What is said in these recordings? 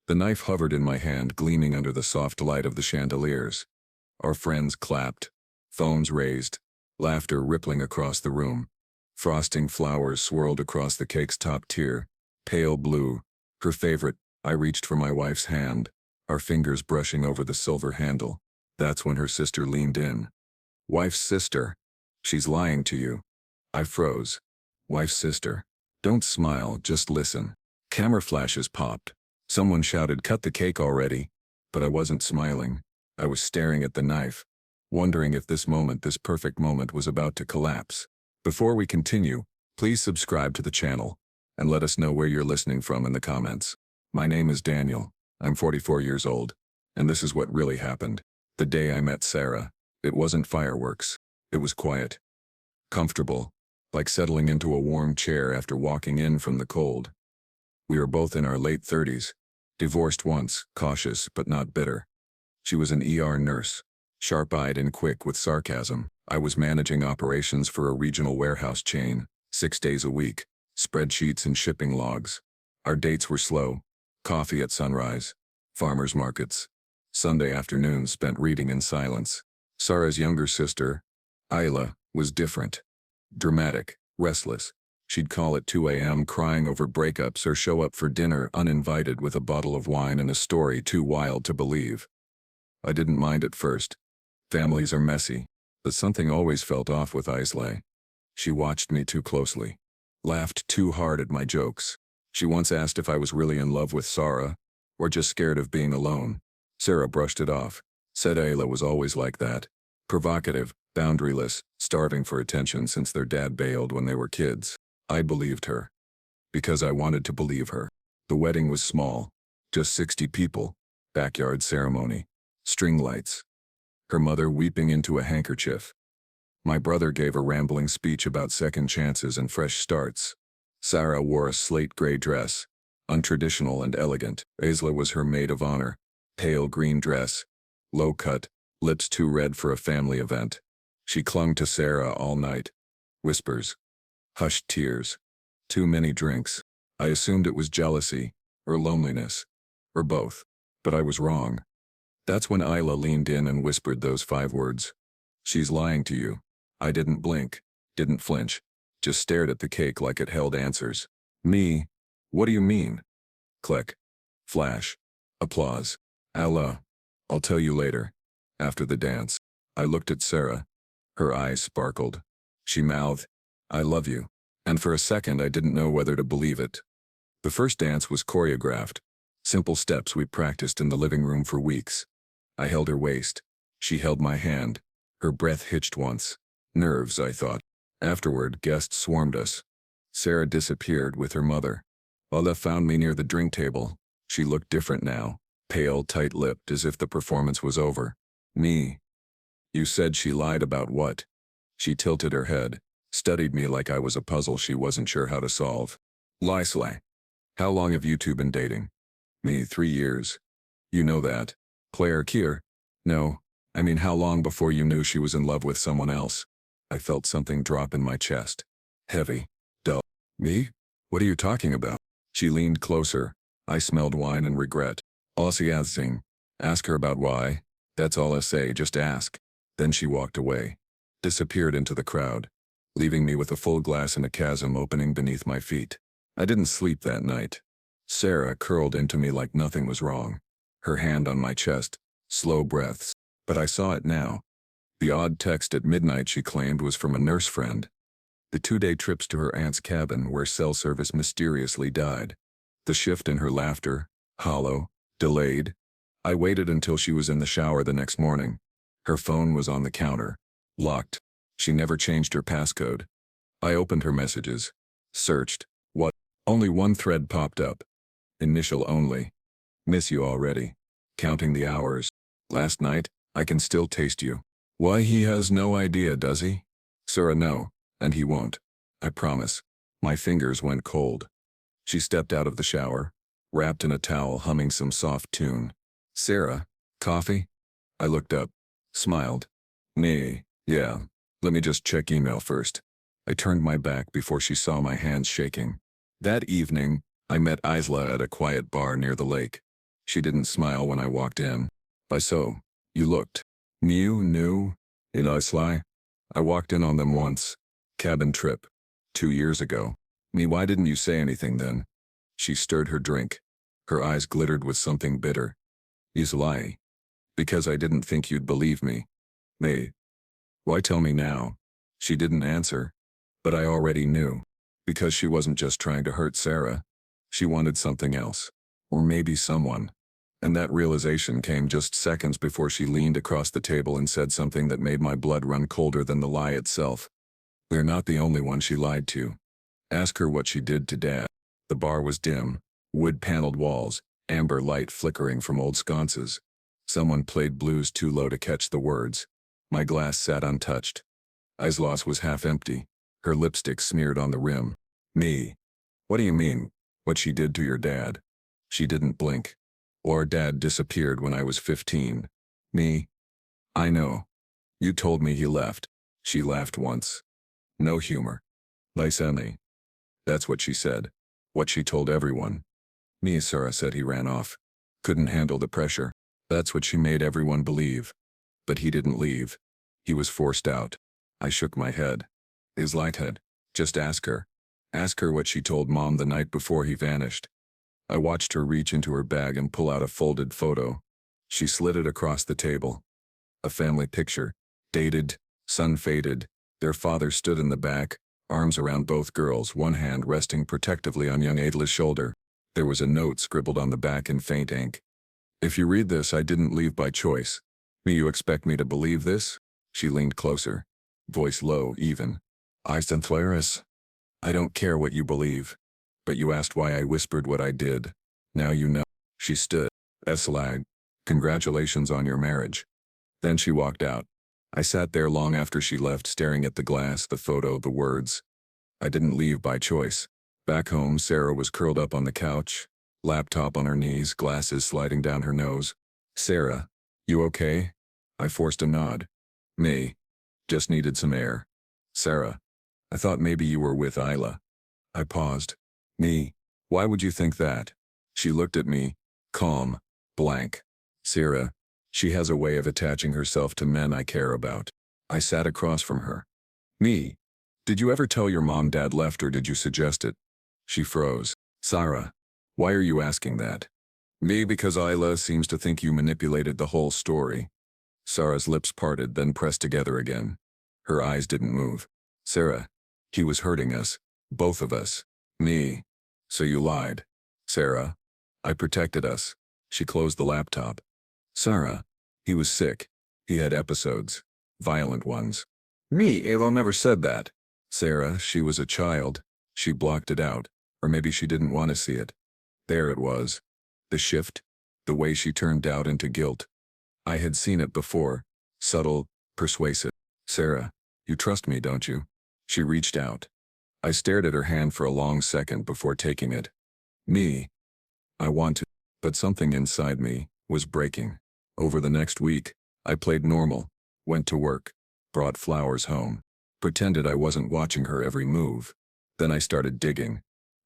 The knife hovered in my hand, gleaming under the soft light of the chandeliers. Our friends clapped, phones raised, laughter rippling across the room. Frosting flowers swirled across the cake's top tier, pale blue, her favorite. I reached for my wife's hand, our fingers brushing over the silver handle. That's when her sister leaned in. Wife's sister. She's lying to you. I froze. Wife's sister. Don't smile, just listen. Camera flashes popped. Someone shouted, "Cut the cake already." But I wasn't smiling. I was staring at the knife, wondering if this perfect moment was about to collapse. Before we continue, please subscribe to the channel and let us know where you're listening from in the comments. My name is Daniel. I'm 44 years old, and this is what really happened. The day I met Sarah, it wasn't fireworks. It was quiet, comfortable, like settling into a warm chair after walking in from the cold. We were both in our late 30s, divorced once, cautious but not bitter. She was an ER nurse, sharp-eyed and quick with sarcasm. I was managing operations for a regional warehouse chain, 6 days a week, spreadsheets and shipping logs. Our dates were slow, coffee at sunrise, farmers markets. Sunday afternoons spent reading in silence. Sarah's younger sister, Isla, was different. Dramatic, restless. She'd call at 2 a.m. crying over breakups or show up for dinner uninvited with a bottle of wine and a story too wild to believe. I didn't mind at first. Families are messy, but something always felt off with Isla. She watched me too closely, laughed too hard at my jokes. She once asked if I was really in love with Sarah, or just scared of being alone. Sarah brushed it off, said Ayla was always like that. Provocative, boundaryless, starving for attention since their dad bailed when they were kids. I believed her. Because I wanted to believe her. The wedding was small, just 60 people, backyard ceremony, string lights. Her mother weeping into a handkerchief. My brother gave a rambling speech about second chances and fresh starts. Sarah wore a slate gray dress, untraditional and elegant. Isla was her maid of honor, pale green dress, low cut, lips too red for a family event. She clung to Sarah all night. Whispers. Hushed tears. Too many drinks. I assumed it was jealousy, or loneliness, or both. But I was wrong. That's when Isla leaned in and whispered those 5 words. She's lying to you. I didn't blink, didn't flinch, just stared at the cake like it held answers. Me? What do you mean? Click. Flash. Applause. Isla. I'll tell you later. After the dance. I looked at Sarah. Her eyes sparkled. She mouthed, "I love you." And for a second I didn't know whether to believe it. The first dance was choreographed. Simple steps we practiced in the living room for weeks. I held her waist. She held my hand. Her breath hitched once. Nerves, I thought. Afterward, guests swarmed us. Sarah disappeared with her mother. Ola found me near the drink table. She looked different now, pale, tight-lipped, as if the performance was over. Me. You said she lied about what? She tilted her head, studied me like I was a puzzle she wasn't sure how to solve. Lisley. How long have you two been dating? Me, 3 years. You know that. Claire Kier? No, I mean how long before you knew she was in love with someone else? I felt something drop in my chest. Heavy. Dull. Me? What are you talking about? She leaned closer. I smelled wine and regret. Ossiazing. Ask her about why. That's all I say, just ask. Then she walked away. Disappeared into the crowd, leaving me with a full glass and a chasm opening beneath my feet. I didn't sleep that night. Sarah curled into me like nothing was wrong. Her hand on my chest, slow breaths. But I saw it now. The odd text at midnight she claimed was from a nurse friend. The 2-day trips to her aunt's cabin where cell service mysteriously died. The shift in her laughter, hollow, delayed. I waited until she was in the shower the next morning. Her phone was on the counter, locked. She never changed her passcode. I opened her messages, searched. What? Only one thread popped up. Initial only. Miss you already. Counting the hours. Last night, I can still taste you. Why, he has no idea, does he? Sarah, no, and he won't. I promise. My fingers went cold. She stepped out of the shower, wrapped in a towel, humming some soft tune. Sarah, coffee? I looked up, smiled. Nee, yeah, let me just check email first. I turned my back before she saw my hands shaking. That evening, I met Isla at a quiet bar near the lake. She didn't smile when I walked in. So, you looked. New? In Islay? I walked in on them once. Cabin trip. 2 years ago. Why didn't you say anything then? She stirred her drink. Her eyes glittered with something bitter. Islay. Because I didn't think you'd believe me. Me. Why tell me now? She didn't answer. But I already knew. Because she wasn't just trying to hurt Sarah. She wanted something else. Or maybe someone. And that realization came just seconds before she leaned across the table and said something that made my blood run colder than the lie itself. We're not the only one she lied to. Ask her what she did to Dad. The bar was dim. Wood-paneled walls. Amber light flickering from old sconces. Someone played blues too low to catch the words. My glass sat untouched. Isla's was half empty. Her lipstick smeared on the rim. Me. What do you mean? What she did to your dad? She didn't blink. Or Dad disappeared when I was 15. Me. I know. You told me he left. She laughed once. No humor. Lyseni. That's what she said. What she told everyone. Me, Sarah said he ran off. Couldn't handle the pressure. That's what she made everyone believe. But he didn't leave. He was forced out. I shook my head. His light head. Just ask her. Ask her what she told Mom the night before he vanished. I watched her reach into her bag and pull out a folded photo. She slid it across the table. A family picture. Dated, sun-faded. Their father stood in the back, arms around both girls, one hand resting protectively on young Adla's shoulder. There was a note scribbled on the back in faint ink. If you read this, I didn't leave by choice. You expect me to believe this? She leaned closer. Voice low, even. I don't care what you believe. But you asked why I whispered what I did. Now you know. She stood. Eslag. Congratulations on your marriage. Then she walked out. I sat there long after she left, staring at the glass, the photo, the words. I didn't leave by choice. Back home, Sarah was curled up on the couch, laptop on her knees, glasses sliding down her nose. Sarah, you okay? I forced a nod. Me. Just needed some air. Sarah. I thought maybe you were with Isla. I paused. Me. Why would you think that? She looked at me, calm, blank. Sarah. She has a way of attaching herself to men I care about. I sat across from her. Me. Did you ever tell your mom Dad left, or did you suggest it? She froze. Sarah. Why are you asking that? Me, because Isla seems to think you manipulated the whole story. Sarah's lips parted, then pressed together again. Her eyes didn't move. Sarah. He was hurting us. Both of us. Me. So you lied. Sarah. I protected us. She closed the laptop. Sarah. He was sick. He had episodes. Violent ones. Me, Ayla never said that. Sarah, she was a child. She blocked it out. Or maybe she didn't want to see it. There it was. The shift. The way she turned doubt into guilt. I had seen it before. Subtle, persuasive. Sarah, you trust me, don't you? She reached out. I stared at her hand for a long second before taking it. Me. I want to. But something inside me was breaking. Over the next week, I played normal, went to work, brought flowers home, pretended I wasn't watching her every move. Then I started digging.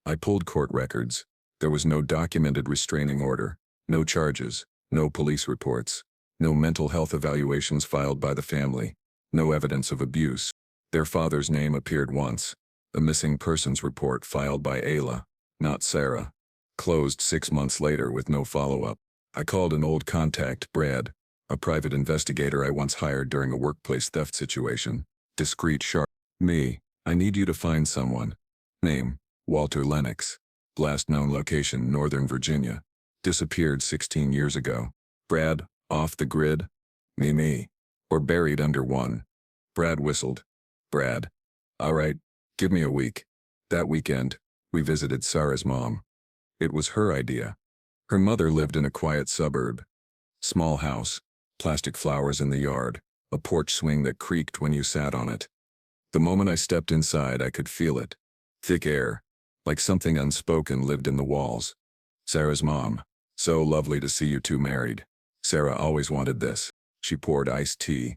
I pulled court records. There was no documented restraining order, no charges, no police reports, no mental health evaluations filed by the family, no evidence of abuse. Their father's name appeared once. A missing persons report filed by Ayla, not Sarah. Closed 6 months later with no follow-up. I called an old contact, Brad, a private investigator I once hired during a workplace theft situation. Discreet, sharp. Me. I need you to find someone. Name. Walter Lennox. Last known location, Northern Virginia. Disappeared 16 years ago. Brad. Off the grid. Me. Or buried under one. Brad whistled. Brad. All right. Give me a week. That weekend, we visited Sarah's mom. It was her idea. Her mother lived in a quiet suburb. Small house, plastic flowers in the yard, a porch swing that creaked when you sat on it. The moment I stepped inside, I could feel it. Thick air, like something unspoken lived in the walls. Sarah's mom. So lovely to see you two married. Sarah always wanted this. She poured iced tea.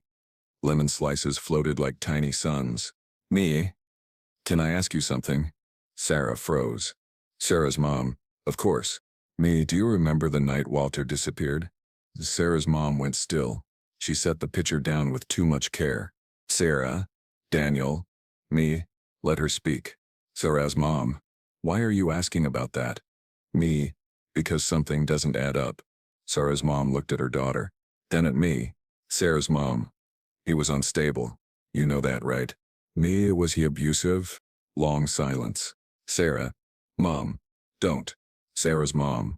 Lemon slices floated like tiny suns. Me. Can I ask you something? Sarah froze. Sarah's mom. Of course. Me, do you remember the night Walter disappeared? Sarah's mom went still. She set the pitcher down with too much care. Sarah, Daniel, me, let her speak. Sarah's mom, why are you asking about that? Me, because something doesn't add up. Sarah's mom looked at her daughter, then at me. Sarah's mom, he was unstable. You know that, right? Me, was he abusive? Long silence. Sarah, Mom, don't. Sarah's mom,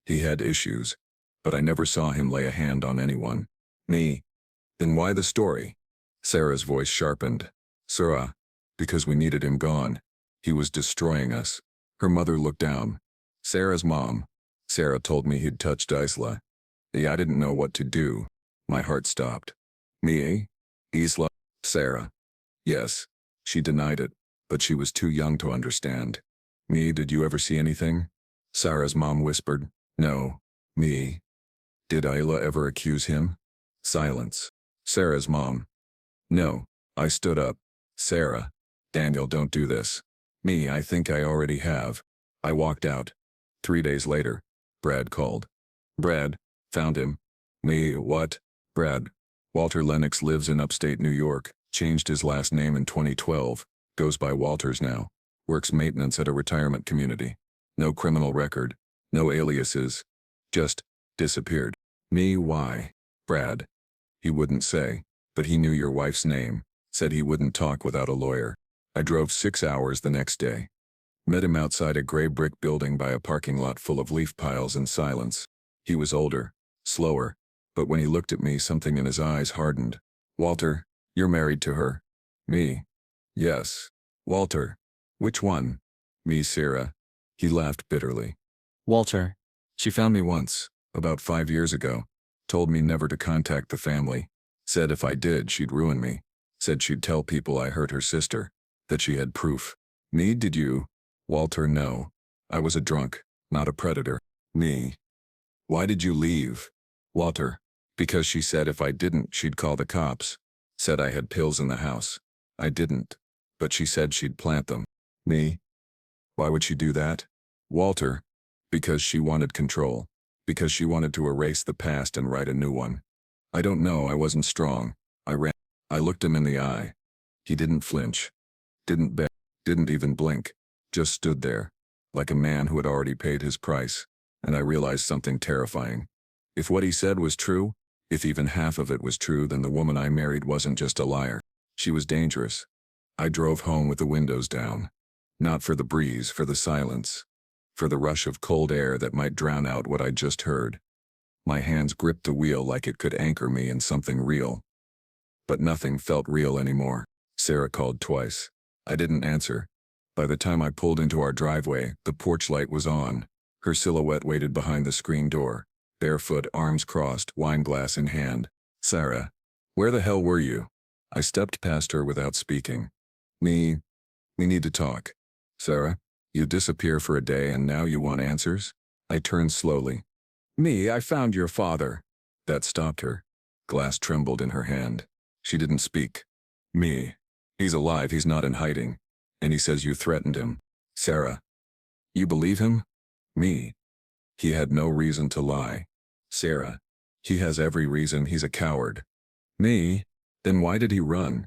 he had issues, but I never saw him lay a hand on anyone. Me, then why the story? Sarah's voice sharpened. Sarah, because we needed him gone. He was destroying us. Her mother looked down. Sarah's mom. Sarah told me he'd touched Isla. I didn't know what to do. My heart stopped. Me? Isla? Sarah. Yes. She denied it, but she was too young to understand. Me, did you ever see anything? Sarah's mom whispered. No. Me. Did Isla ever accuse him? Silence. Sarah's mom. No. I stood up. Sarah. Daniel, don't do this. Me, I think I already have. I walked out. 3 days later, Brad called. Brad, found him. Me, what? Brad. Walter Lennox lives in upstate New York, changed his last name in 2012, goes by Walters now, works maintenance at a retirement community. No criminal record, no aliases, just disappeared. Me, why? Brad. He wouldn't say, but he knew your wife's name, said he wouldn't talk without a lawyer. I drove 6 hours the next day. Met him outside a gray brick building by a parking lot full of leaf piles in silence. He was older, slower, but when he looked at me, something in his eyes hardened. Walter, you're married to her. Me. Yes. Walter. Which one? Me, Sarah. He laughed bitterly. Walter. She found me once, about 5 years ago. Told me never to contact the family. Said if I did, she'd ruin me. Said she'd tell people I hurt her sister. That she had proof. Me, did you? Walter, no. I was a drunk, not a predator. Me. Why did you leave? Walter. Because she said if I didn't, she'd call the cops. Said I had pills in the house. I didn't. But she said she'd plant them. Me. Why would she do that? Walter. Because she wanted control. Because she wanted to erase the past and write a new one. I don't know, I wasn't strong. I ran. I looked him in the eye. He didn't flinch. Didn't beg. Didn't even blink. Just stood there. Like a man who had already paid his price. And I realized something terrifying. If what he said was true, if even half of it was true, then the woman I married wasn't just a liar. She was dangerous. I drove home with the windows down. Not for the breeze, for the silence. For the rush of cold air that might drown out what I'd just heard. My hands gripped the wheel like it could anchor me in something real. But nothing felt real anymore. Sarah called twice. I didn't answer. By the time I pulled into our driveway, the porch light was on. Her silhouette waited behind the screen door. Barefoot, arms crossed, wine glass in hand. Sarah, where the hell were you? I stepped past her without speaking. We need to talk. Sarah, you disappear for a day and now you want answers? I turned slowly. I found your father. That stopped her. Glass trembled in her hand. She didn't speak. He's alive, he's not in hiding. And he says you threatened him. Sarah, you believe him? He had no reason to lie. Sarah, he has every reason, he's a coward. Then why did he run?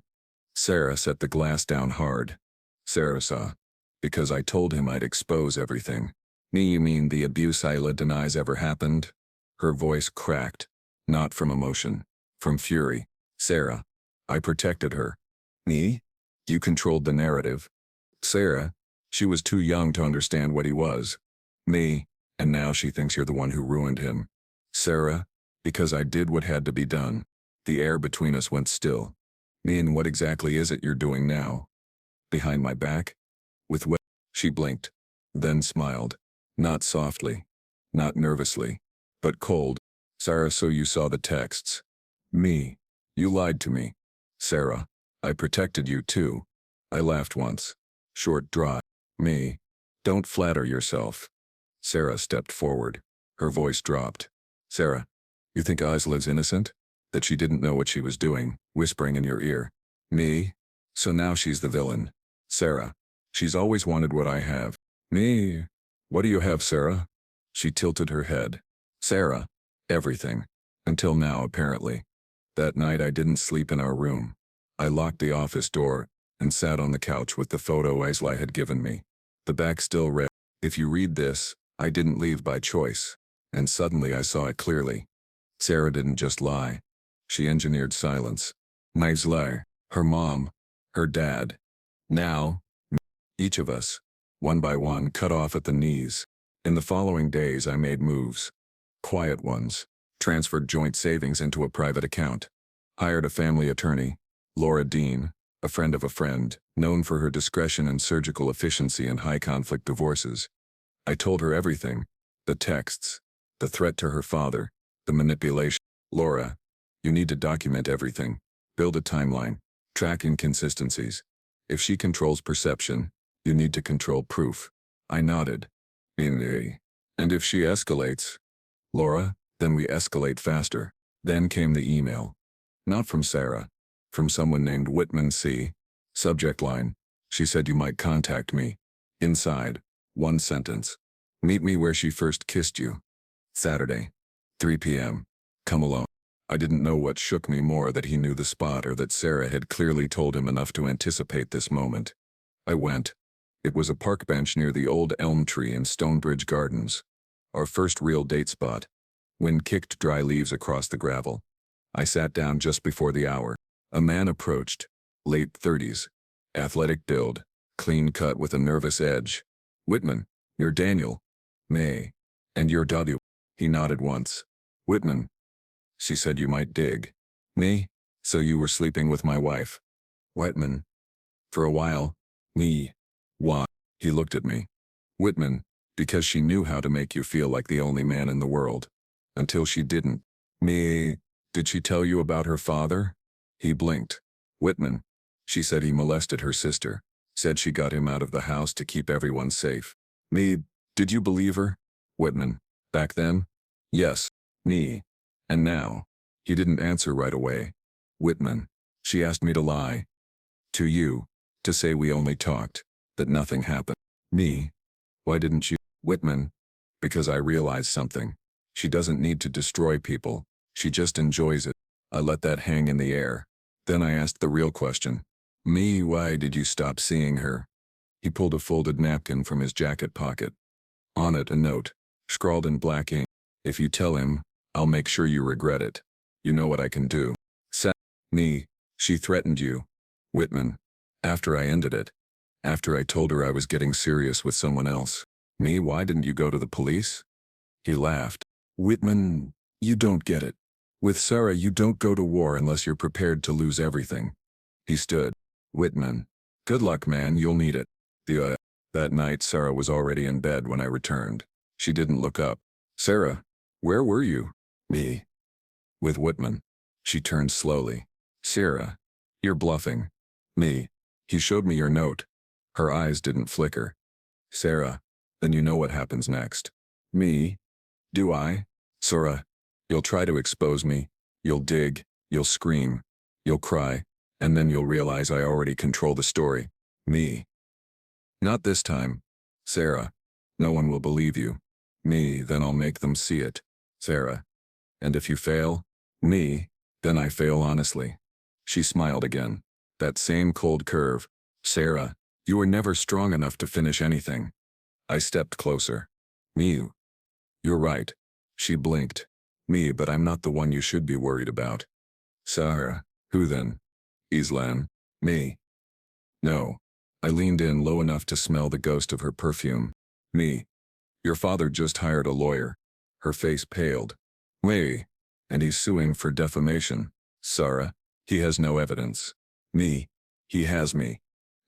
Sarah set the glass down hard. Sarah saw. Because I told him I'd expose everything. You mean the abuse Isla denies ever happened? Her voice cracked. Not from emotion. From fury. Sarah, I protected her. You controlled the narrative. Sarah, she was too young to understand what he was. And now she thinks you're the one who ruined him. Sarah, because I did what had to be done. The air between us went still. And what exactly is it you're doing now? Behind my back? With what? She blinked. Then smiled. Not softly. Not nervously. But cold. Sarah, so you saw the texts. You lied to me. Sarah, I protected you too. I laughed once. Short, dry. Don't flatter yourself. Sarah stepped forward. Her voice dropped. Sarah, you think Isla's innocent? That she didn't know what she was doing, whispering in your ear. So now she's the villain. Sarah, she's always wanted what I have. What do you have, Sarah? She tilted her head. Sarah. Everything. Until now, apparently. That night I didn't sleep in our room. I locked the office door and sat on the couch with the photo Isla had given me. The back still read, "If you read this, I didn't leave by choice." And suddenly I saw it clearly. Sarah didn't just lie. She engineered silence. Isla, her mom, her dad. Now, each of us, one by one, cut off at the knees. In the following days I made moves. Quiet ones. Transferred joint savings into a private account. Hired a family attorney, Laura Dean, a friend of a friend, known for her discretion and surgical efficiency in high-conflict divorces. I told her everything. The texts, the threat to her father, the manipulation. Laura, you need to document everything. Build a timeline. Track inconsistencies. If she controls perception, you need to control proof. I nodded. And if she escalates, Laura, then we escalate faster. Then came the email. Not from Sarah. From someone named Whitman C. Subject line. She said you might contact me. Inside, one sentence. Meet me where she first kissed you. Saturday, 3 p.m. Come alone. I didn't know what shook me more, that he knew the spot or that Sarah had clearly told him enough to anticipate this moment. I went. It was a park bench near the old elm tree in Stonebridge Gardens. Our first real date spot. Wind kicked dry leaves across the gravel. I sat down just before the hour. A man approached. Late 30s. Athletic build. Clean cut with a nervous edge. Whitman, you're Daniel. May. And you're W. He nodded once. Whitman. She said you might dig. Me? So you were sleeping with my wife. Whitman. For a while. Me. Why? He looked at me. Whitman. Because she knew how to make you feel like the only man in the world. Until she didn't. Me. Did she tell you about her father? He blinked. Whitman. She said he molested her sister. Said she got him out of the house to keep everyone safe. Me. Did you believe her? Whitman. Back then? Yes. Me. And now? He didn't answer right away. Whitman. She asked me to lie. To you. To say we only talked. That nothing happened. Me. Why didn't you? Whitman. Because I realized something. She doesn't need to destroy people. She just enjoys it. I let that hang in the air. Then I asked the real question. Me, why did you stop seeing her? He pulled a folded napkin from his jacket pocket. On it a note, scrawled in black ink. If you tell him, I'll make sure you regret it. You know what I can do. Me. She threatened you. Whitman. After I ended it. After I told her I was getting serious with someone else. Me, why didn't you go to the police? He laughed. Whitman, you don't get it. With Sarah you don't go to war unless you're prepared to lose everything. He stood. Whitman. Good luck, man, you'll need it. That night Sarah was already in bed when I returned. She didn't look up. Sarah, where were you? Me. With Whitman. She turned slowly. Sarah, you're bluffing. Me. He showed me your note. Her eyes didn't flicker. Sarah, then you know what happens next. Me. Do I? Sarah, you'll try to expose me. You'll dig. You'll scream. You'll cry. And then you'll realize I already control the story. Me. Not this time. Sarah. No one will believe you. Me, then I'll make them see it. Sarah. And if you fail? Me. Then I fail honestly. She smiled again. That same cold curve. Sarah, you were never strong enough to finish anything. I stepped closer. Me. You're right. She blinked. Me, but I'm not the one you should be worried about. Sarah. Who then? Islam. Me. No. I leaned in low enough to smell the ghost of her perfume. Me. Your father just hired a lawyer. Her face paled. Me. And he's suing for defamation. Sarah. He has no evidence. Me. He has me.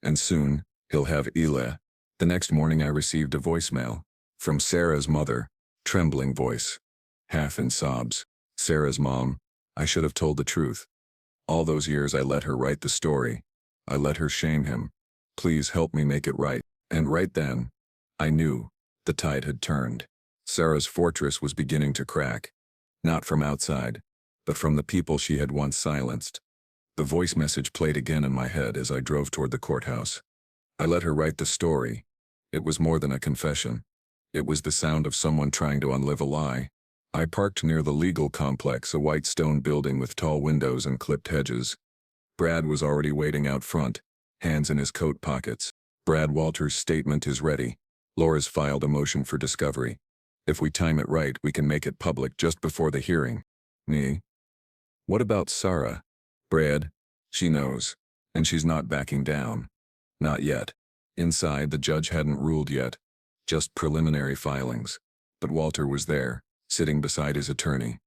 And soon, he'll have Ela. The next morning I received a voicemail. From Sarah's mother. Trembling voice. Half in sobs. Sarah's mom. I should have told the truth. All those years I let her write the story. I let her shame him. Please help me make it right. And right then, I knew. The tide had turned. Sarah's fortress was beginning to crack. Not from outside, but from the people she had once silenced. The voice message played again in my head as I drove toward the courthouse. I let her write the story. It was more than a confession. It was the sound of someone trying to unlive a lie. I parked near the legal complex, a white stone building with tall windows and clipped hedges. Brad was already waiting out front, hands in his coat pockets. Brad Walters' statement is ready. Laura's filed a motion for discovery. If we time it right, we can make it public just before the hearing. Me? What about Sarah? Brad? She knows. And she's not backing down. Not yet. Inside, the judge hadn't ruled yet. Just preliminary filings. But Walter was there, sitting beside his attorney.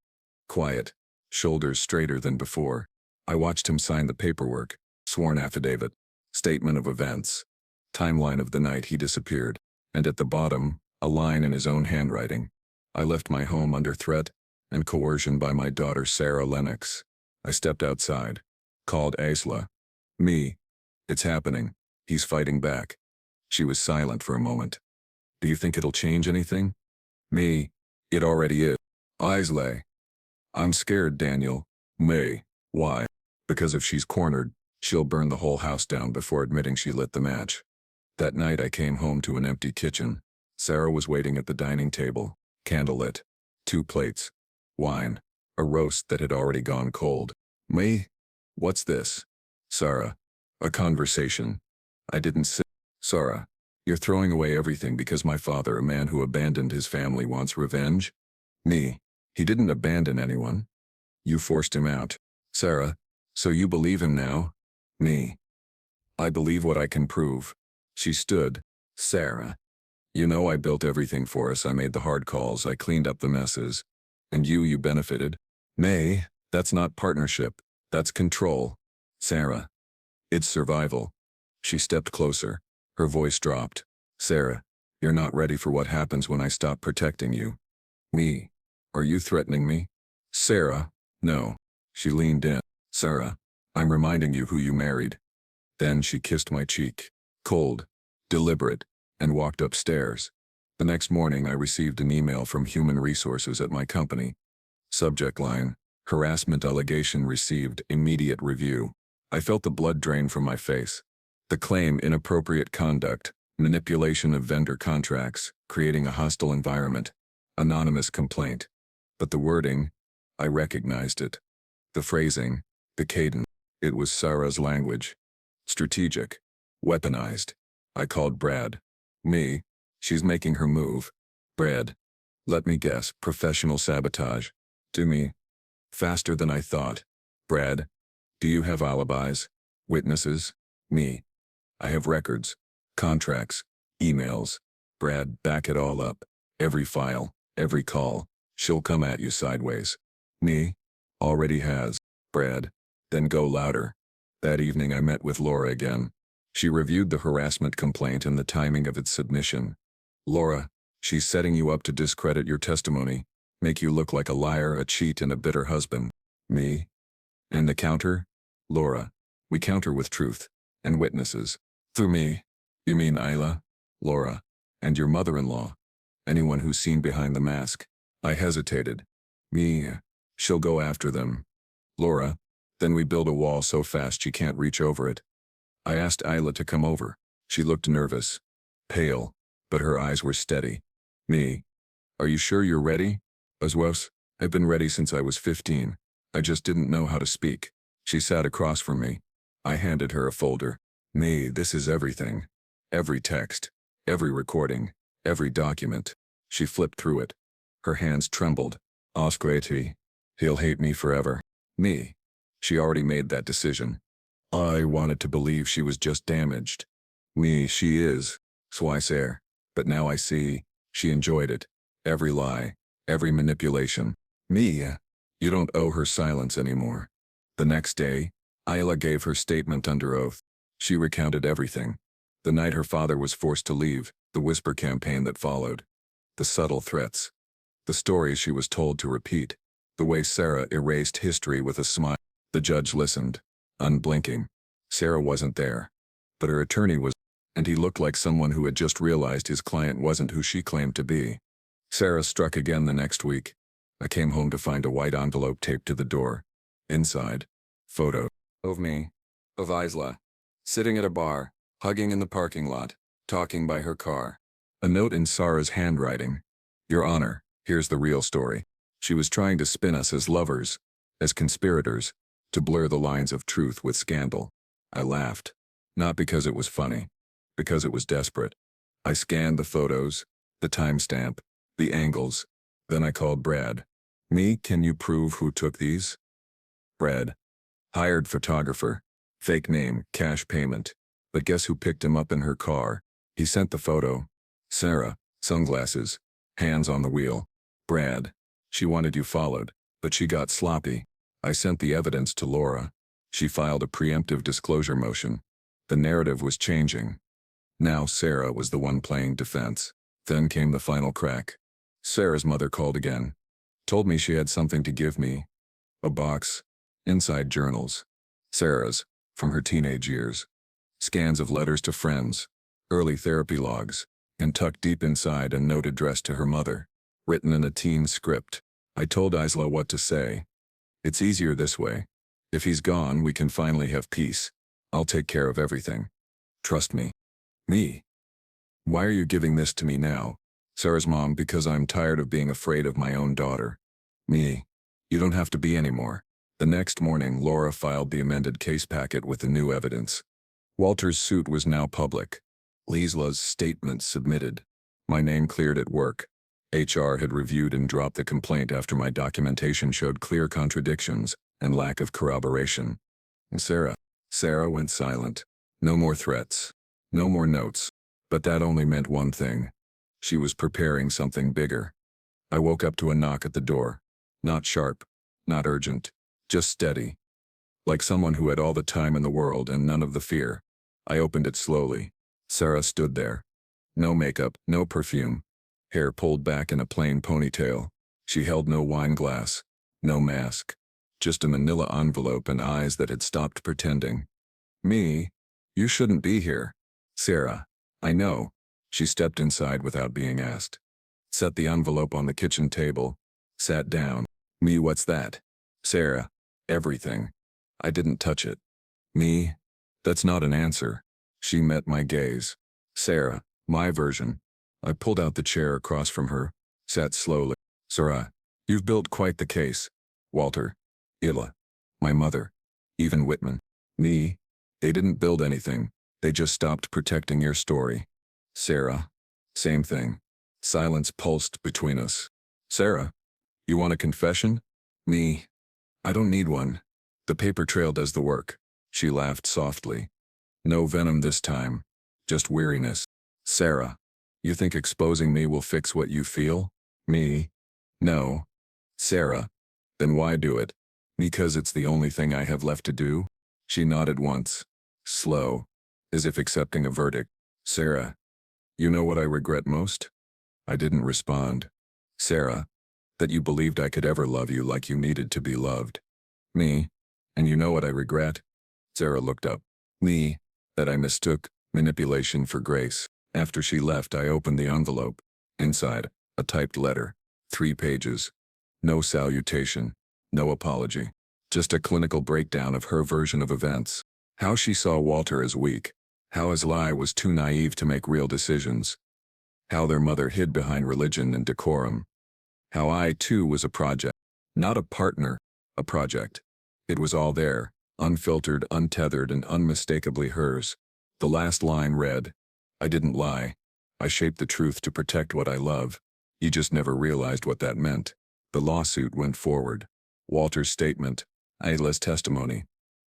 Quiet, shoulders straighter than before. I watched him sign the paperwork, sworn affidavit, statement of events, timeline of the night he disappeared, and at the bottom, a line in his own handwriting. I left my home under threat and coercion by my daughter Sarah Lennox. I stepped outside, called Aisla. Me. It's happening. He's fighting back. She was silent for a moment. Do you think it'll change anything? Me. It already is. Aisla. I'm scared, Daniel. Me. Why? Because if she's cornered, she'll burn the whole house down before admitting she lit the match. That night I came home to an empty kitchen. Sarah was waiting at the dining table, candle lit, 2 plates, wine, a roast that had already gone cold. Me? What's this? Sarah. A conversation. I didn't say. Sarah, you're throwing away everything because my father, a man who abandoned his family, wants revenge? Me. He didn't abandon anyone. You forced him out. Sarah, so you believe him now? Me. I believe what I can prove. She stood. Sarah. You know I built everything for us. I made the hard calls. I cleaned up the messes. And you benefited. May, that's not partnership. That's control. Sarah. It's survival. She stepped closer. Her voice dropped. Sarah, you're not ready for what happens when I stop protecting you. Me. Are you threatening me? Sarah. No. She leaned in. Sarah, I'm reminding you who you married. Then she kissed my cheek. Cold. Deliberate. And walked upstairs. The next morning I received an email from Human Resources at my company. Subject line, harassment allegation received immediate review. I felt the blood drain from my face. The claim, inappropriate conduct, manipulation of vendor contracts, creating a hostile environment, anonymous complaint. But the wording, I recognized it. The phrasing, the cadence, it was Sarah's language. Strategic. Weaponized. I called Brad. Me. She's making her move. Brad. Let me guess, professional sabotage. To me. Faster than I thought. Brad. Do you have alibis? Witnesses? Me. I have records. Contracts. Emails. Brad, back it all up. Every file. Every call. She'll come at you sideways. Me. Already has. Brad. Then go louder. That evening I met with Laura again. She reviewed the harassment complaint and the timing of its submission. Laura, she's setting you up to discredit your testimony, make you look like a liar, a cheat, and a bitter husband. Me? And the counter? Laura, we counter with truth and witnesses. Through me. You mean Isla? Laura. And your mother-in-law. Anyone who's seen behind the mask. I hesitated. Me. She'll go after them. Laura. Then we build a wall so fast she can't reach over it. I asked Isla to come over. She looked nervous. Pale. But her eyes were steady. Me. Are you sure you're ready? Aswas. I've been ready since I was 15. I just didn't know how to speak. She sat across from me. I handed her a folder. Me, this is everything. Every text. Every recording. Every document. She flipped through it. Her hands trembled. Osquati. He'll hate me forever. Me. She already made that decision. I wanted to believe she was just damaged. Me, she is. Swicer. But now I see. She enjoyed it. Every lie. Every manipulation. Me. You don't owe her silence anymore. The next day, Isla gave her statement under oath. She recounted everything. The night her father was forced to leave, the whisper campaign that followed. The subtle threats. The stories she was told to repeat. The way Sarah erased history with a smile. The judge listened, unblinking. Sarah wasn't there. But her attorney was, and he looked like someone who had just realized his client wasn't who she claimed to be. Sarah struck again the next week. I came home to find a white envelope taped to the door. Inside, photo of me, of Isla, sitting at a bar, hugging in the parking lot, talking by her car. A note in Sarah's handwriting. Your Honor, here's the real story. She was trying to spin us as lovers, as conspirators, to blur the lines of truth with scandal. I laughed. Not because it was funny, because it was desperate. I scanned the photos, the timestamp, the angles. Then I called Brad. Me, can you prove who took these? Brad. Hired photographer. Fake name, cash payment. But guess who picked him up in her car? He sent the photo. Sarah, sunglasses, hands on the wheel. Brad. She wanted you followed, but she got sloppy. I sent the evidence to Laura. She filed a preemptive disclosure motion. The narrative was changing. Now Sarah was the one playing defense. Then came the final crack. Sarah's mother called again. Told me she had something to give me. A box. Inside journals. Sarah's, from her teenage years. Scans of letters to friends. Early therapy logs. And tucked deep inside a note addressed to her mother. Written in a teen script. I told Isla what to say. It's easier this way. If he's gone, we can finally have peace. I'll take care of everything. Trust me. Me? Why are you giving this to me now? Sarah's mom, because I'm tired of being afraid of my own daughter. Me? You don't have to be anymore. The next morning, Laura filed the amended case packet with the new evidence. Walter's suit was now public. Lisla's statement submitted. My name cleared at work. HR had reviewed and dropped the complaint after my documentation showed clear contradictions and lack of corroboration. And Sarah went silent. No more threats. No more notes. But that only meant one thing. She was preparing something bigger. I woke up to a knock at the door. Not sharp. Not urgent. Just steady. Like someone who had all the time in the world and none of the fear. I opened it slowly. Sarah stood there. No makeup, no perfume. Hair pulled back in a plain ponytail. She held no wine glass. No mask. Just a manila envelope and eyes that had stopped pretending. Me? You shouldn't be here. Sarah. I know. She stepped inside without being asked. Set the envelope on the kitchen table. Sat down. Me, what's that? Sarah. Everything. I didn't touch it. Me? That's not an answer. She met my gaze. Sarah. My version. I pulled out the chair across from her. Sat slowly. Sarah. You've built quite the case. Walter. Illa. My mother. Even Whitman. Me. They didn't build anything. They just stopped protecting your story. Sarah. Same thing. Silence pulsed between us. Sarah. You want a confession? Me. I don't need one. The paper trail does the work. She laughed softly. No venom this time. Just weariness. Sarah. You think exposing me will fix what you feel? Me. No. Sarah. Then why do it? Because it's the only thing I have left to do? She nodded once. Slow. As if accepting a verdict. Sarah. You know what I regret most? I didn't respond. Sarah. That you believed I could ever love you like you needed to be loved. Me. And you know what I regret? Sarah looked up. Me. That I mistook manipulation for grace. After she left, I opened the envelope. Inside, a typed letter. 3 pages. No salutation. No apology. Just a clinical breakdown of her version of events. How she saw Walter as weak. How his lie was too naive to make real decisions. How their mother hid behind religion and decorum. How I, too, was a project. Not a partner, a project. It was all there, unfiltered, untethered, and unmistakably hers. The last line read, I didn't lie. I shaped the truth to protect what I love. You just never realized what that meant. The lawsuit went forward. Walter's statement, Isla's testimony.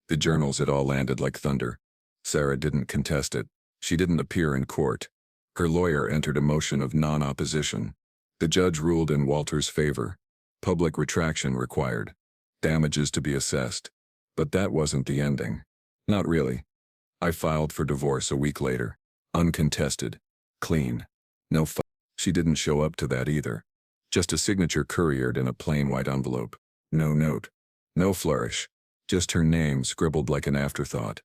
The journals, it all landed like thunder. Sarah didn't contest it. She didn't appear in court. Her lawyer entered a motion of non-opposition. The judge ruled in Walter's favor. Public retraction required. Damages to be assessed. But that wasn't the ending. Not really. I filed for divorce a week later. Uncontested. Clean. No fuss. She didn't show up to that either. Just a signature couriered in a plain white envelope. No note. No flourish. Just her name scribbled like an afterthought.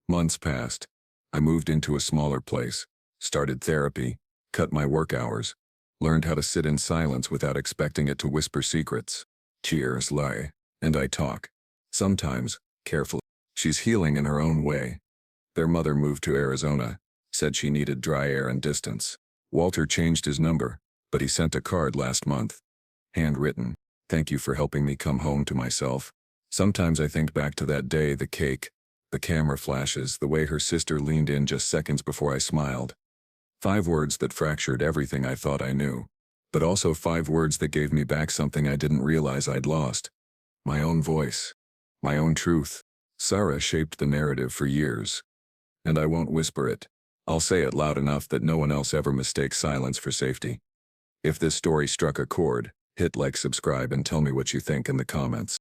Months passed. I moved into a smaller place. Started therapy. Cut my work hours. Learned how to sit in silence without expecting it to whisper secrets. Tears lie. And I talk. Sometimes, carefully. She's healing in her own way. Their mother moved to Arizona. Said she needed dry air and distance. Walter changed his number, but he sent a card last month. Handwritten. Thank you for helping me come home to myself. Sometimes I think back to that day, the cake, the camera flashes, the way her sister leaned in just seconds before I smiled. 5 words that fractured everything I thought I knew. But also 5 words that gave me back something I didn't realize I'd lost. My own voice. My own truth. Sarah shaped the narrative for years. And I won't whisper it. I'll say it loud enough that no one else ever mistakes silence for safety. If this story struck a chord, hit like, subscribe, and tell me what you think in the comments.